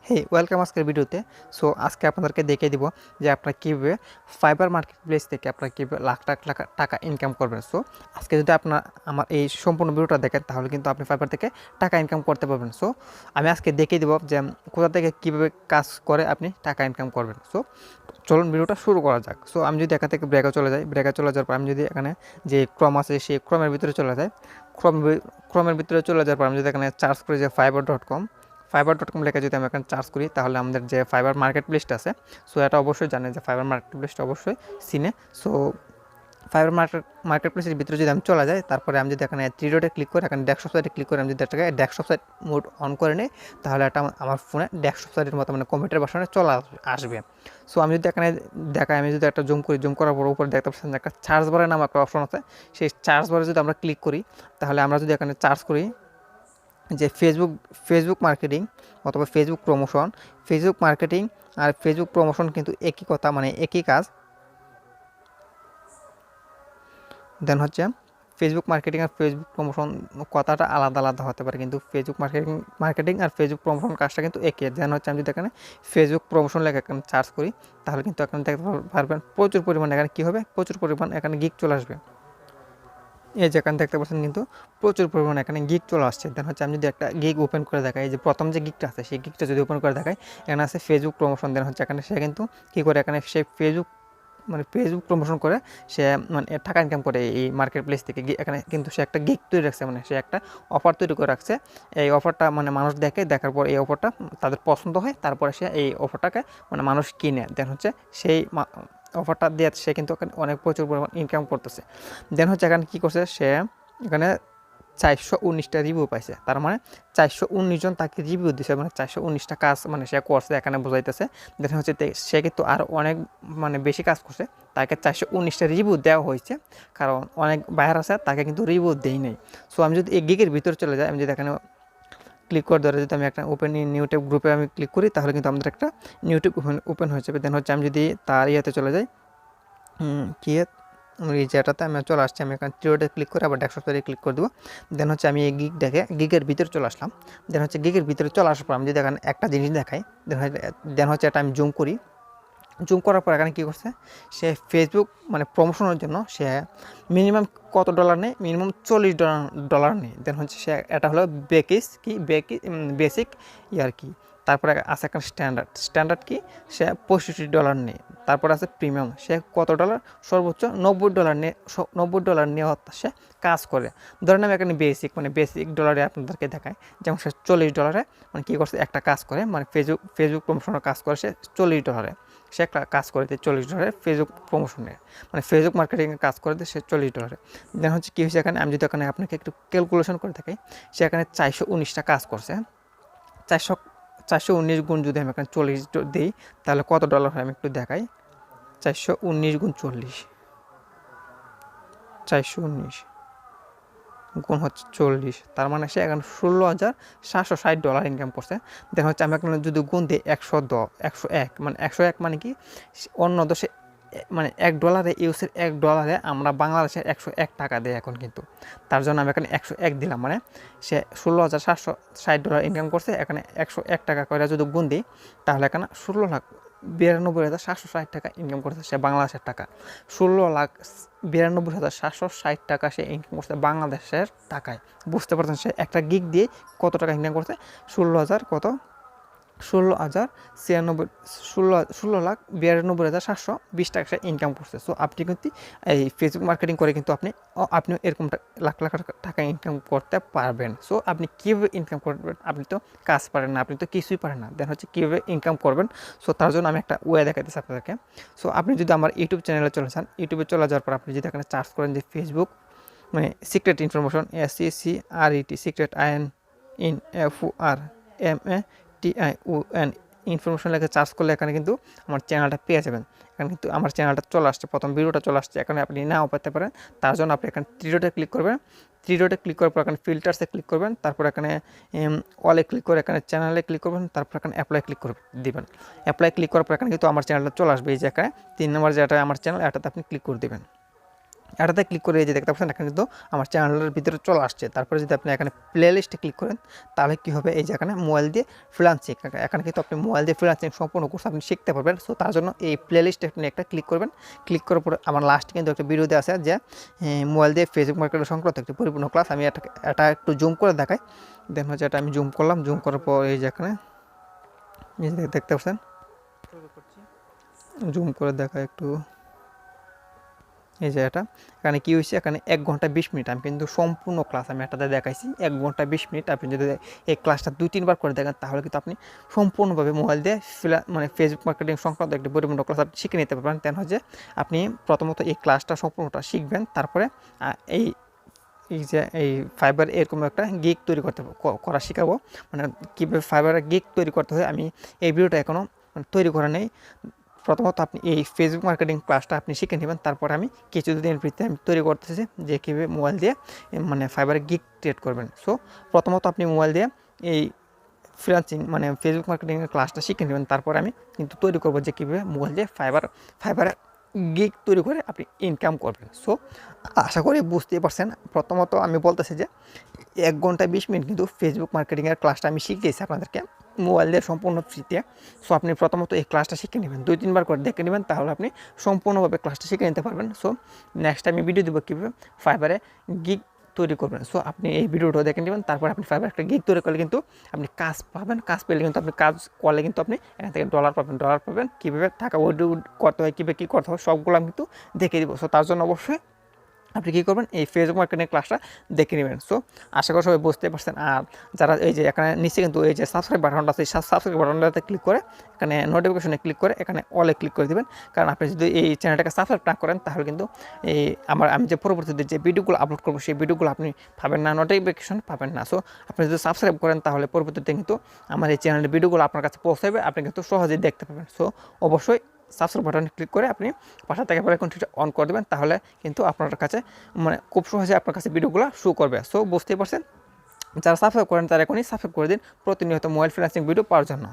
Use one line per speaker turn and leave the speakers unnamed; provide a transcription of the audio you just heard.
হেই welcome আজকের ভিডিওতে। So আজকে আপনাদেরকে দেখিয়ে দিব যে আপনারা কীভাবে ফাইবার মার্কেট প্লেস থেকে আপনারা কীভাবে লাখ লাখ টাকা ইনকাম করবেন। সো আজকে যদি আপনার আমার এই সম্পূর্ণ ভিডিওটা দেখেন তাহলে কিন্তু আপনি ফাইবার থেকে টাকা ইনকাম করতে পারবেন। সো আমি আজকে দেখিয়ে দিব যে কোথা থেকে কীভাবে কাজ করে আপনি টাকা ইনকাম করবেন। সো চলুন ভিডিওটা শুরু করা যাক। সো আমি যদি এখান থেকে ব্রেকে চলে যাই, ব্রেকে চলে যাওয়ার পর আমি যদি এখানে যে ক্রম আছে সেই ক্রমের ভিতরে চলে যাই, ক্রমের ভিতরে চলে যাওয়ার পর আমি যদি এখানে সার্চ করি যে fiverr.com লিখে যদি আমি এখানে সার্চ করি তাহলে আমাদের যে ফাইবার মার্কেট প্লেসটা আছে, সো এটা অবশ্যই জানে যে ফাইবার মার্কেট প্লেসটা অবশ্যই চিনে। সো ফাইবার মার্কেট প্লেসের ভিতরে যদি আমি চলে যাই, তারপরে আমি যদি এখানে থ্রি ডটে ক্লিক করি, এখানে ডেস্কটপ সাইটে ক্লিক করে আমি যদি এটাকে ডেস্কটপ সাইট মোড অন করে নিই তাহলে এটা আমার ফোনে ডেস্কটপ সাইটের মতো মানে কম্পিউটার ভার্সনে চলে আসবে। সো আমি যদি এখানে দেখাই, আমি যদি একটা জুম করি, জুম করার পর উপরে দেখতে পাচ্ছেন একটা চার্জ বারের নাম একটা অপশন আছে। সেই চার্জ বারে যদি আমরা ক্লিক করি তাহলে আমরা যদি এখানে চার্জ করি যে ফেসবুক মার্কেটিং অথবা ফেসবুক মার্কেটিং আর ফেসবুক প্রমোশন কিন্তু একই কথা, মানে একই কাজ। দেন হচ্ছে ফেসবুক মার্কেটিং আর ফেসবুক প্রমোশন কথাটা আলাদা আলাদা হতে পারে, কিন্তু ফেসবুক মার্কেটিং আর ফেসবুক প্রমোশন কাজটা কিন্তু একই। দেন হচ্ছে আমি যদি এখানে ফেসবুক প্রমোশন লেখা এখানে সার্চ করি তাহলে কিন্তু এখানে দেখতে পারবেন প্রচুর পরিমাণ এখানে কী হবে, প্রচুর পরিমাণ এখানে গিগ চলে আসবে। এই যেখানে দেখতে পাচ্ছেন কিন্তু প্রচুর পরিমাণে এখানে গিগ চলে আসছে। দেন হচ্ছে আমি যদি একটা গিগ ওপেন করে দেখাই, এই যে প্রথম যে গিগটা আছে সেই গিগটা যদি ওপেন করে দেখাই, এখানে আছে ফেসবুক প্রমোশন। দেন হচ্ছে এখানে সে কিন্তু কী করে, এখানে সে ফেসবুক প্রমোশন করে সে মানে টাকা ইনকাম করে এই মার্কেট প্লেস থেকে। এখানে কিন্তু সে একটা গিগ তৈরি রাখছে, মানে সে একটা অফার তৈরি করে রাখছে। এই অফারটা মানে মানুষ দেখার পর এই অফারটা তাদের পছন্দ হয়, তারপরে সে এই অফারটাকে মানে মানুষ কিনে। দেন হচ্ছে সেই অফারটা দিয়ে সে কিন্তু অনেক প্রচুর পরিমাণ ইনকাম করতেছে। দেন হচ্ছে এখানে কী করছে, সে এখানে 419টা রিভিউ পাইছে, তার মানে 419 জন তাকে রিভিউ দিছে, মানে 419টা কাজ মানে সে করছে এখানে বোঝাইতেছে। দেখা হচ্ছে সে কিন্তু আরও অনেক মানে বেশি কাজ করছে, তাকে 419টা রিভিউ দেওয়া হয়েছে, কারণ অনেক বায়ার আছে তাকে কিন্তু রিভিউ দেই নাই। সো আমি যদি এই গিগের ভিতরে চলে যাই, আমি যদি এখানে ক্লিক করে ধরে যদি আমি একটা ওপেন নিউটিউব গ্রুপে আমি ক্লিক করি তাহলে কিন্তু আমাদের একটা নিউটিউব ওপেন হয়ে যাবে। দেন হচ্ছে আমি যদি তার ইয়েতে চলে যাই, এই যেটাতে আমি চলে আসছি, আমি এখানে থ্রি ডটে ক্লিক করে আবার ডেস্কটপ সাইটে ক্লিক করে দেবো। দেন হচ্ছে আমি এই গিগের ভিতরে চলে আসলাম। দেন হচ্ছে গিগের ভিতরে চলে আসার পর আমি যদি এখানে একটা জিনিস দেখাই, দেন হচ্ছে এটা আমি জুম করি, জুম করার পর এখানে কী করছে, সে ফেসবুক মানে প্রমোশনের জন্য সে মিনিমাম কত ডলার নেয়, মিনিমাম $40 নেয়। দেন হচ্ছে সে এটা হলো বেসিক ইয়ার কি, তারপরে আছে একটা স্ট্যান্ডার্ড কি, সে $65 নেয়। তারপর আছে প্রিমিয়াম, সে কত ডলার, সর্বোচ্চ $90 নিয়ে $90 সে কাজ করে। ধরেন আমি এখানে বেসিক ডলারে আপনাদেরকে দেখায়, যেমন সে $40 মানে কী করছে, একটা কাজ করে, মানে ফেসবুক প্রমোশনের কাজ করে সে $40, সে একটা কাজ করে দেয় $40 ফেসবুক প্রমোশনে, মানে ফেসবুক মার্কেটিংয়ে কাজ করে দেয় সে $40। দেন হচ্ছে কী হয়েছে, এখানে আমি যদি এখানে আপনাকে একটু ক্যালকুলেশন করে থাকি, সে এখানে 419টা কাজ করছে। 419 গুণ যদি আমি এখানে 40 দিই তাহলে কত ডলার হয় আমি একটু দেখাই। 419 গুণ 40, 419 গুণ হচ্ছে 40, তার মানে সে এখন $16,760 ইনকাম করছে। দেখা হচ্ছে আমি এখন যদি গুণ দিই 101, মানে 101 মানে কি, অন্য দেশে মানে $1 ইউএসের $1 আমরা বাংলাদেশের 101 টাকা দেয় এখন, কিন্তু তার জন্য আমি এখানে 101 দিলাম, মানে সে $16,760 ইনকাম করছে। এখানে 101 টাকা করে যদি গুণ দিই তাহলে এখানে 16,92,760 টাকা ইনকাম করছে সে বাংলাদেশের টাকা। 16,92,760 টাকা সে ইনকাম করছে বাংলাদেশের টাকায়। বুঝতে পারছেন সে একটা গিগ দিয়ে কত টাকা ইনকাম করছে, 16,92,720 টাকা সে ইনকাম করছে। সো আপনি কিন্তু এই ফেসবুক মার্কেটিং করে কিন্তু আপনি এরকম লাখ লাখ টাকা ইনকাম করতে পারবেন। সো আপনি কীভাবে ইনকাম করবেন, আপনি তো কাজ পারেন না, আপনি তো কিছুই পারেন না, দেন হচ্ছে কীভাবে ইনকাম করবেন। সো তার জন্য আমি একটা ওয়ে দেখাতেছি আপনাদেরকে। সো আপনি যদি আমার ইউটিউব চ্যানেলে চলে যান, ইউটিউবে চলে যাওয়ার পর আপনি যদি এখানে সার্চ করেন যে ফেসবুক মানে secret information, SECRET, secret INFORMATION information লেখে সার্চ করলে এখানে কিন্তু আমার চ্যানেলটা পেয়ে যাবেন। এখানে কিন্তু আমার চ্যানেলটা চলে আসছে, প্রথম ভিডিওটা চলে আসছে, এখানে আপনি নাও পেতে পারেন। তার জন্য আপনি এখানে থ্রি ডটে ক্লিক করবেন, থ্রি ডটে ক্লিক করার পর এখানে ফিল্টার্সে ক্লিক করবেন, তারপর এখানে অলে ক্লিক করে এখানে চ্যানেলে ক্লিক করবেন, তারপর এখানে অ্যাপ্লাই ক্লিক করে দিবেন। অ্যাপ্লাই ক্লিক করার পর এখানে কিন্তু আমার চ্যানেলটা চলে আসবে, এই জায়গায় 3 নম্বর যেটা আমার চ্যানেল, এটাতে আপনি ক্লিক করে দেবেন। এটাতে ক্লিক করে এই যে দেখতে পাচ্ছেন এখানে কিন্তু আমার চ্যানেলের ভিতরে চলে আসছে। তারপরে যদি আপনি এখানে প্লে লিস্টে ক্লিক করেন তাহলে কী হবে, এই যে এখানে মোবাইল দিয়ে ফ্রিল্যান্সিং, এখানে কিন্তু আপনি মোবাইল দিয়ে ফ্রিল্যান্সিং সম্পূর্ণ কোর্স আপনি শিখতে পারবেন। সো তার জন্য এই প্লে লিস্টে আপনি একটা ক্লিক করবেন। ক্লিক করার পরে আমার লাস্টে কিন্তু একটা ভিডিও দেওয়া আছে যে মোবাইল দিয়ে ফেসবুক মার্কেটের সংক্রান্ত একটি পরিপূর্ণ ক্লাস। আমি এটা একটু জুম করে দেখাই। দেন হচ্ছে এটা আমি জুম করলাম, জুম করার পর এই যে এখানে দেখতে পাচ্ছেন, জুম করে দেখা একটু, এই যে এখানে কী হয়েছে, এখানে 1 ঘন্টা 20 মিনিট আমি কিন্তু সম্পূর্ণ ক্লাস আমি এটাতে দেখাইছি। 1 ঘন্টা 20 মিনিট আপনি যদি এই ক্লাসটা 2-3 বার করে দেখেন তাহলে কিন্তু আপনি সম্পূর্ণভাবে মোবাইল দিয়ে মানে ফেসবুক মার্কেটিং সংক্রান্ত একটি পরিপূর্ণ ক্লাস আপনি শিখে নিতে পারবেন। তেন হচ্ছে আপনি প্রথমত এই ক্লাসটা সম্পূর্ণটা শিখবেন, তারপরে এই যে এই ফাইবার এরকম একটা গিগ তৈরি করা শেখাবো, মানে কীভাবে ফাইবারের গিগ তৈরি করতে হয়। আমি এই ভিডিওটা এখনও তৈরি করা নেই। প্রথমত আপনি এই ফেসবুক মার্কেটিং ক্লাসটা আপনি শিখে নেবেন, তারপর আমি কিছুদিনের ভিতরে আমি তৈরি করতেছি যে কীভাবে মোবাইল দিয়ে মানে ফাইবারে গিগ ক্রিয়েট করবেন। সো প্রথমত আপনি মোবাইল দিয়ে এই ফ্রিল্যান্সিং মানে ফেসবুক মার্কেটিংয়ের ক্লাসটা শিখে নেবেন, তারপর আমি কিন্তু তৈরি করবো যে কীভাবে মোবাইল দিয়ে ফাইবারে গিগ তৈরি করে আপনি ইনকাম করবেন। সো আশা করি বুঝতেই পারছেন। প্রথমত আমি বলতেছি যে 1 ঘন্টা 20 মিনিট কিন্তু ফেসবুক মার্কেটিংয়ের ক্লাসটা আমি শিখিয়েছি আপনাদেরকে মোবাইল দিয়ে সম্পূর্ণ ফ্রিতে। সো আপনি প্রথমত এই ক্লাসটা শিখে নেবেন, 2-3 বার করে দেখে নেবেন, তাহলে আপনি সম্পূর্ণভাবে ক্লাসটা শিখে নিতে পারবেন। সো নেক্সট আমি ভিডিও দেবো কীভাবে ফাইবারে গিগ তৈরি করবেন। সো আপনি এই ভিডিওটা দেখে নেবেন, তারপর আপনি ফাইবার একটা গিগ তৈরি করলে কিন্তু আপনি কাজ পাবেন। কাজ পেলে কিন্তু আপনি কাজ করলে কিন্তু আপনি এখান থেকে ডলার পাবেন। কীভাবে টাকা উইথড্র করতে হয়, কীভাবে কী করতে হয় সবগুলো আমি কিন্তু দেখিয়ে দেবো। সো তার জন্য অবশ্যই আপনি কী করবেন, এই ফেসবুক মার্কেটিং ক্লাসটা দেখে নেবেন। সো আশা করি সবাই বুঝতে পারছেন। আর যারা এই যে এখানে নিচে কিন্তু এই যে সাবস্ক্রাইব বাটনটা আছে, সাবস্ক্রাইব বাটনটাতে ক্লিক করে এখানে নোটিফিকেশনে ক্লিক করে এখানে অলে ক্লিক করে দেবেন। কারণ আপনি যদি এই চ্যানেলটাকে সাবস্ক্রাইব না করেন তাহলে কিন্তু এই আমি যে পরবর্তীতে যে ভিডিওগুলো আপলোড করবো সেই ভিডিওগুলো আপনি পাবেন না, নোটিফিকেশন পাবেন না। সো আপনি যদি সাবস্ক্রাইব করেন তাহলে পরবর্তীতে কিন্তু আমার এই চ্যানেলের ভিডিওগুলো আপনার কাছে পৌঁছাবে, আপনি কিন্তু সহজেই দেখতে পাবেন। সো অবশ্যই সাবস্ক্রাইব বাটনে ক্লিক করে আপনি পাশে থেকে পরে ঘন্টিটা অন করে দেবেন, তাহলে কিন্তু আপনার কাছে মানে খুব সহজে আপনার কাছে ভিডিওগুলো শো করবে। সো বুঝতেই পারছেন, যারা সাবস্ক্রাইব করেন তারা এখনই সাবস্ক্রাইব করে দিন প্রতিনিয়ত মোবাইল ফ্রিল্যান্সিং ভিডিও পাওয়ার জন্য।